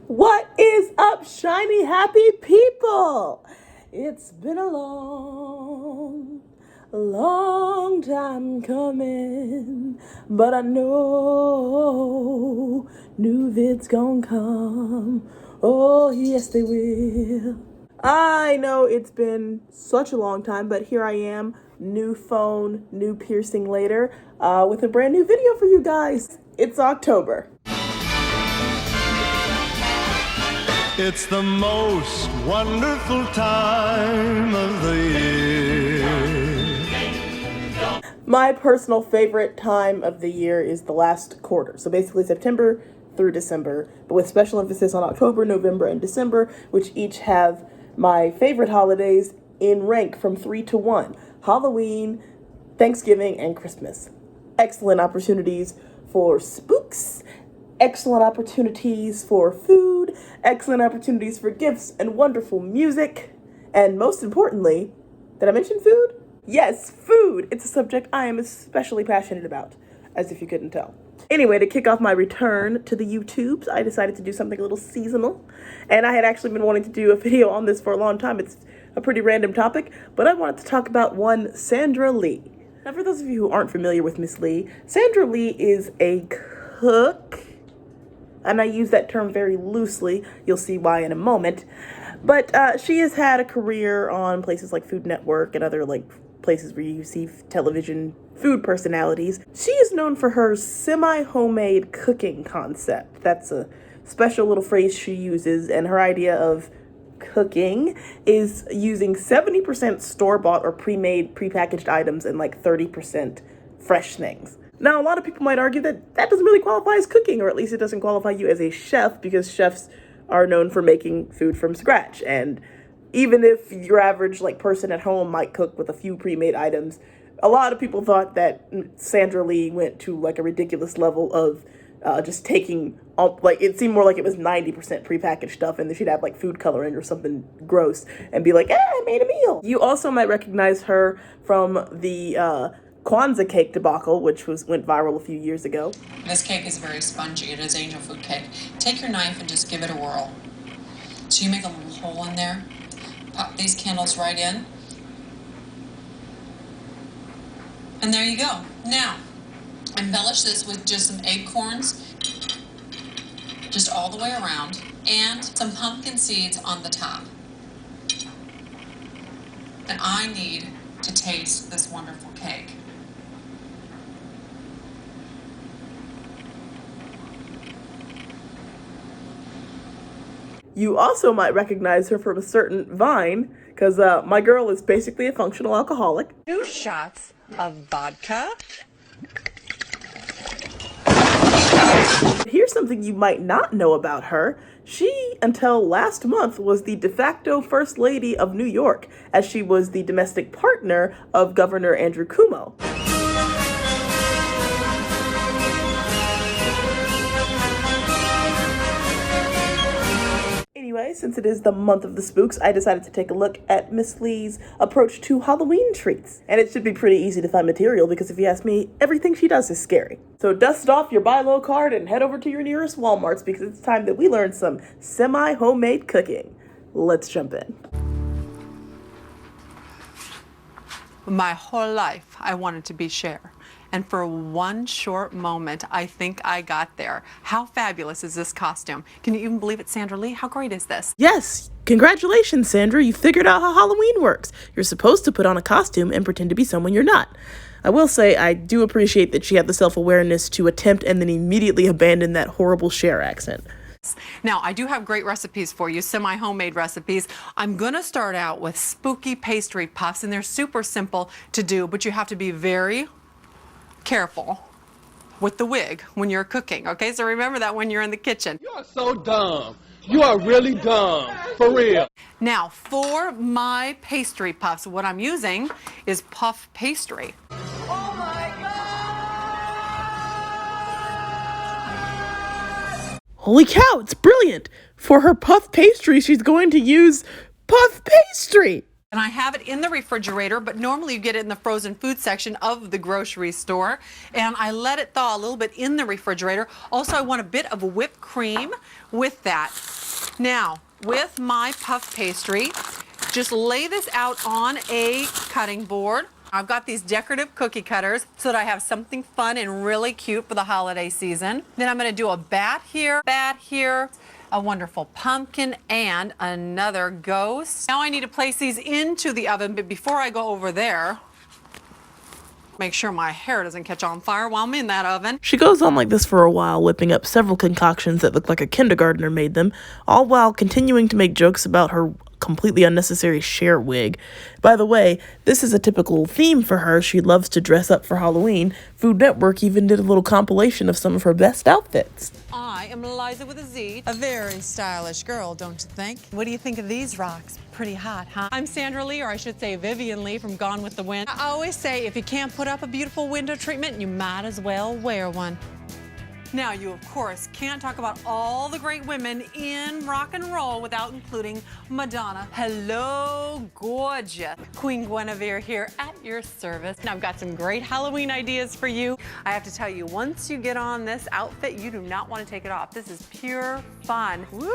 What is up, shiny happy people? It's been a long time coming, but I know new vids gon' come. Oh, yes, they will. I know it's been such a long time, but here I am, new phone, new piercing later, with a brand new video for you guys. It's October. It's the most wonderful time of the year. My personal favorite time of the year is the last quarter. So basically September through December, but with special emphasis on October, November, and December, which each have my favorite holidays in rank from 3 to 1. Halloween, Thanksgiving, and Christmas. Excellent opportunities for spooks, excellent opportunities for food, excellent opportunities for gifts and wonderful music, and most importantly, did I mention food? Yes, food! It's a subject I am especially passionate about, as if you couldn't tell. Anyway, to kick off my return to the YouTubes, I decided to do something a little seasonal, and I had actually been wanting to do a video on this for a long time. It's a pretty random topic, but I wanted to talk about one Sandra Lee. Now, for those of you who aren't familiar with Miss Lee, Sandra Lee is a cook, and I use that term very loosely. You'll see why in a moment. But she has had a career on places like Food Network and other places where you see television food personalities. She is known for her semi-homemade cooking concept. That's a special little phrase she uses, and her idea of cooking is using 70% store-bought or pre-made, pre-packaged items and 30% fresh things. Now, a lot of people might argue that that doesn't really qualify as cooking, or at least it doesn't qualify you as a chef, because chefs are known for making food from scratch. And even if your average person at home might cook with a few pre-made items, a lot of people thought that Sandra Lee went to a ridiculous level of just taking, it seemed more like it was 90% prepackaged stuff, and then she'd have food coloring or something gross and be like, I made a meal. You also might recognize her from the Kwanzaa cake debacle, which went viral a few years ago. This cake is very spongy. It is angel food cake. Take your knife and just give it a whirl. So you make a little hole in there, pop these candles right in, and there you go. Now, embellish this with just some acorns, just all the way around, and some pumpkin seeds on the top. And I need to taste this wonderful cake. You also might recognize her from a certain Vine, because my girl is basically a functional alcoholic. 2 shots of vodka. Here's something you might not know about her. She, until last month, was the de facto First Lady of New York, as she was the domestic partner of Governor Andrew Cuomo. Anyway, since it is the month of the spooks, I decided to take a look at Miss Lee's approach to Halloween treats. And it should be pretty easy to find material, because if you ask me, everything she does is scary. So dust off your buy low card and head over to your nearest Walmarts, because it's time that we learn some semi-homemade cooking. Let's jump in. My whole life, I wanted to be Cher. And for one short moment, I think I got there. How fabulous is this costume? Can you even believe it, Sandra Lee? How great is this? Yes, congratulations, Sandra. You figured out how Halloween works. You're supposed to put on a costume and pretend to be someone you're not. I will say, I do appreciate that she had the self-awareness to attempt and then immediately abandon that horrible Cher accent. Now, I do have great recipes for you, semi-homemade recipes. I'm gonna start out with spooky pastry puffs, and they're super simple to do, but you have to be very careful with the wig when you're cooking, okay? So remember that when you're in the kitchen. You are so dumb. You are really dumb, for real. Now, for my pastry puffs, what I'm using is puff pastry. Oh my God! Holy cow, it's brilliant! For her puff pastry, she's going to use puff pastry! And I have it in the refrigerator, but normally you get it in the frozen food section of the grocery store. And I let it thaw a little bit in the refrigerator. Also, I want a bit of whipped cream with that. Now, with my puff pastry, just lay this out on a cutting board. I've got these decorative cookie cutters so that I have something fun and really cute for the holiday season. Then I'm gonna do a bat here, a wonderful pumpkin, and another ghost. Now I need to place these into the oven, but before I go over there, make sure my hair doesn't catch on fire while I'm in that oven. She goes on like this for a while, whipping up several concoctions that look like a kindergartner made them, all while continuing to make jokes about her completely unnecessary Cher wig. By the way, this is a typical theme for her. She loves to dress up for Halloween. Food Network even did a little compilation of some of her best outfits. I am Eliza with a Z, a very stylish girl, don't you think? What do you think of these rocks? Pretty hot, huh? I'm Sandra Lee, or I should say Vivian Lee from Gone with the Wind. I always say if you can't put up a beautiful window treatment, you might as well wear one. Now, you, of course, can't talk about all the great women in rock and roll without including Madonna. Hello, gorgeous. Queen Guinevere here at your service. And I've got some great Halloween ideas for you. I have to tell you, once you get on this outfit, you do not want to take it off. This is pure fun. Woo!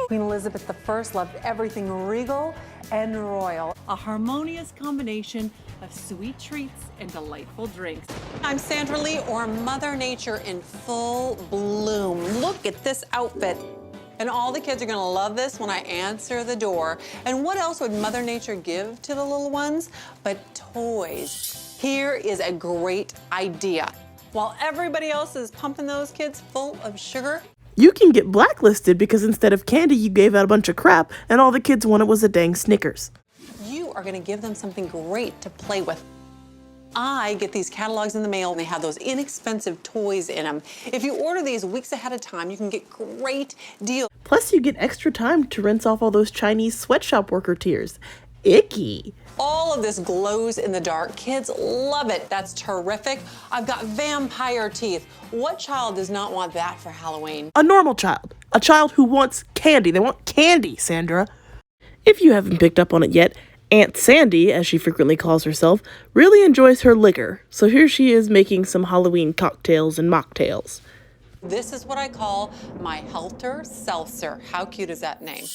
Queen Elizabeth I loved everything regal and royal. A harmonious combination of sweet treats and delightful drinks. I'm Sandra Lee, or Mother Nature in full bloom. Look at this outfit. And all the kids are gonna love this when I answer the door. And what else would Mother Nature give to the little ones but toys? Here is a great idea. While everybody else is pumping those kids full of sugar, you can get blacklisted because instead of candy, you gave out a bunch of crap and all the kids wanted was a dang Snickers. You are going to give them something great to play with. I get these catalogs in the mail and they have those inexpensive toys in them. If you order these weeks ahead of time, you can get great deals. Plus, you get extra time to rinse off all those Chinese sweatshop worker tears. Icky. All of this glows in the dark. Kids love it. That's terrific. I've got vampire teeth. What child does not want that for Halloween? A normal child. A child who wants candy. They want candy, Sandra. If you haven't picked up on it yet, Aunt Sandy, as she frequently calls herself, really enjoys her liquor. So here she is making some Halloween cocktails and mocktails. This is what I call my Helter Seltzer. How cute is that name?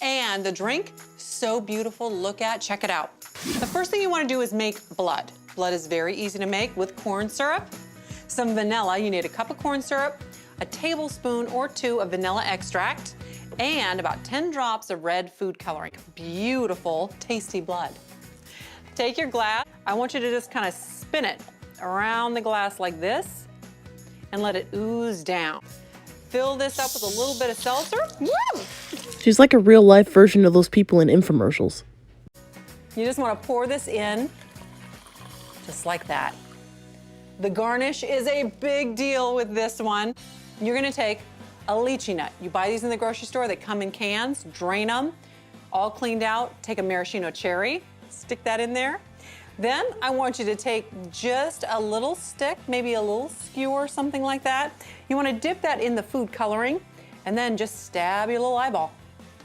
And the drink, so beautiful to look at. Check it out. The first thing you want to do is make blood. Blood is very easy to make with corn syrup, some vanilla. You need a cup of corn syrup, a tablespoon or 2 of vanilla extract, and about 10 drops of red food coloring. Beautiful, tasty blood. Take your glass. I want you to just kind of spin it around the glass like this and let it ooze down. Fill this up with a little bit of seltzer. Woo! She's like a real-life version of those people in infomercials. You just want to pour this in, just like that. The garnish is a big deal with this one. You're going to take a lychee nut. You buy these in the grocery store. They come in cans. Drain them, all cleaned out. Take a maraschino cherry, stick that in there. Then I want you to take just a little stick, maybe a little skewer, something like that. You want to dip that in the food coloring and then just stab your little eyeball.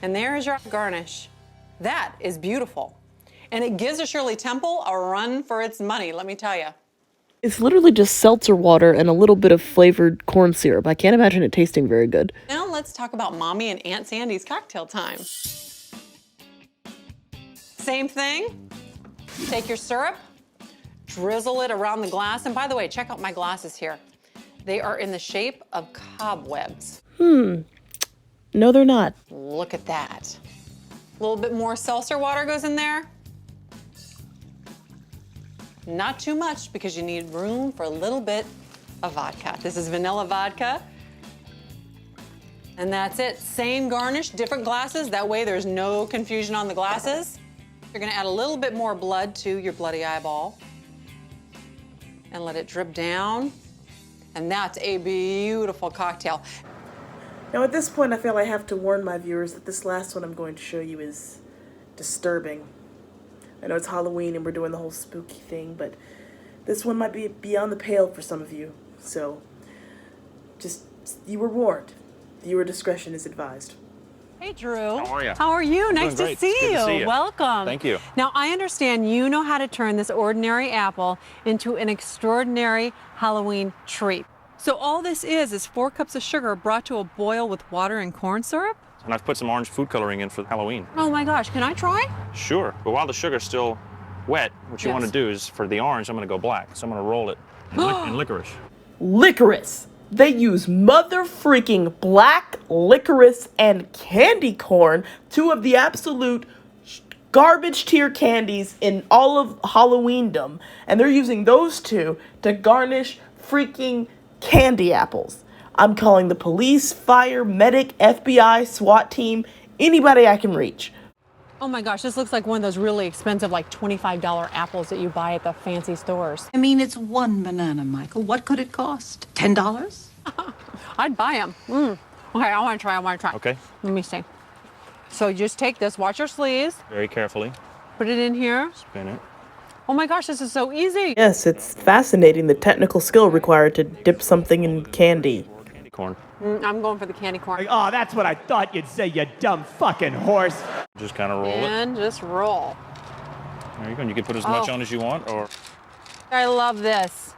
And there's your garnish. That is beautiful. And it gives a Shirley Temple a run for its money, let me tell you. It's literally just seltzer water and a little bit of flavored corn syrup. I can't imagine it tasting very good. Now let's talk about Mommy and Aunt Sandy's cocktail time. Same thing. Take your syrup, drizzle it around the glass. And by the way, check out my glasses here. They are in the shape of cobwebs. No, they're not. Look at that. A little bit more seltzer water goes in there. Not too much because you need room for a little bit of vodka. This is vanilla vodka. And that's it. Same garnish, different glasses. That way there's no confusion on the glasses. You're gonna add a little bit more blood to your bloody eyeball and let it drip down. And that's a beautiful cocktail. Now at this point, I feel I have to warn my viewers that this last one I'm going to show you is disturbing. I know it's Halloween and we're doing the whole spooky thing, but this one might be beyond the pale for some of you. So just, you were warned. Viewer discretion is advised. Hey, Drew. How are you? How are you? I'm Nice doing to great. see It's good you. to see you. Welcome. Thank you. Now, I understand you know how to turn this ordinary apple into an extraordinary Halloween treat. So all this is 4 cups of sugar brought to a boil with water and corn syrup? And I've put some orange food coloring in for Halloween. Oh my gosh, can I try? Sure, but while the sugar's still wet, what you want to do is, for the orange, I'm going to go black. So I'm going to roll it in licorice. Licorice. They use mother freaking black licorice and candy corn, 2 of the absolute garbage tier candies in all of Halloweendom, and they're using those 2 to garnish freaking candy apples. I'm calling the police, fire, medic, FBI, SWAT team, anybody I can reach. Oh my gosh, this looks like one of those really expensive, like $25 apples that you buy at the fancy stores. I mean, it's 1 banana, Michael. What could it cost? $10? I'd buy them. Okay, I want to try. Okay. Let me see. So you just take this, watch your sleeves, Very carefully. put it in here. Spin it. Oh my gosh, this is so easy. Yes, it's fascinating the technical skill required to dip something in candy. Candy corn. I'm going for the candy corn. Oh, that's what I thought you'd say, you dumb fucking horse. Just kind of roll it. And just roll. There you go. And you can put as much on as you want, or I love this.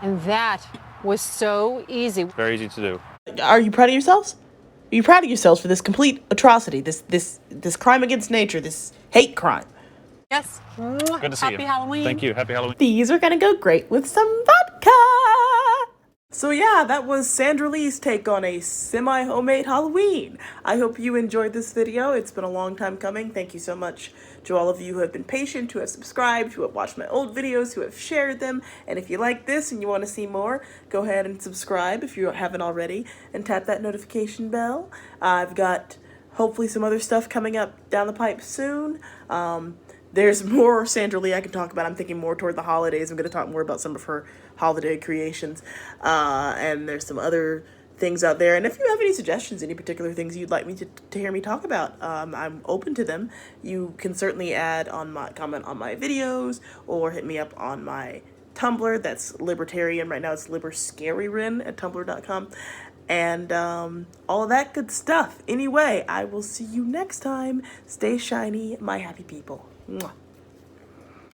And that was so easy. very easy to do. Are you proud of yourselves? Are you proud of yourselves for this complete atrocity, this crime against nature, this hate crime? Yes. Good to see you. Happy Halloween. Thank you. Happy Halloween. These are gonna go great with some vodka. So yeah, that was Sandra Lee's take on a semi-homemade Halloween. I hope you enjoyed this video. It's been a long time coming. Thank you so much to all of you who have been patient, who have subscribed, who have watched my old videos, who have shared them. And if you like this and you want to see more, go ahead and subscribe if you haven't already, and tap that notification bell. I've got hopefully some other stuff coming up down the pipe soon. There's more Sandra Lee I can talk about. I'm thinking more toward the holidays. I'm going to talk more about some of her holiday creations. And there's some other things out there. And if you have any suggestions, any particular things you'd like me to hear me talk about, I'm open to them. You can certainly comment on my videos or hit me up on my Tumblr. That's libertarian. Right now it's liberscaryryn at tumblr.com. And all of that good stuff. Anyway, I will see you next time. Stay shiny, my happy people. Mwah.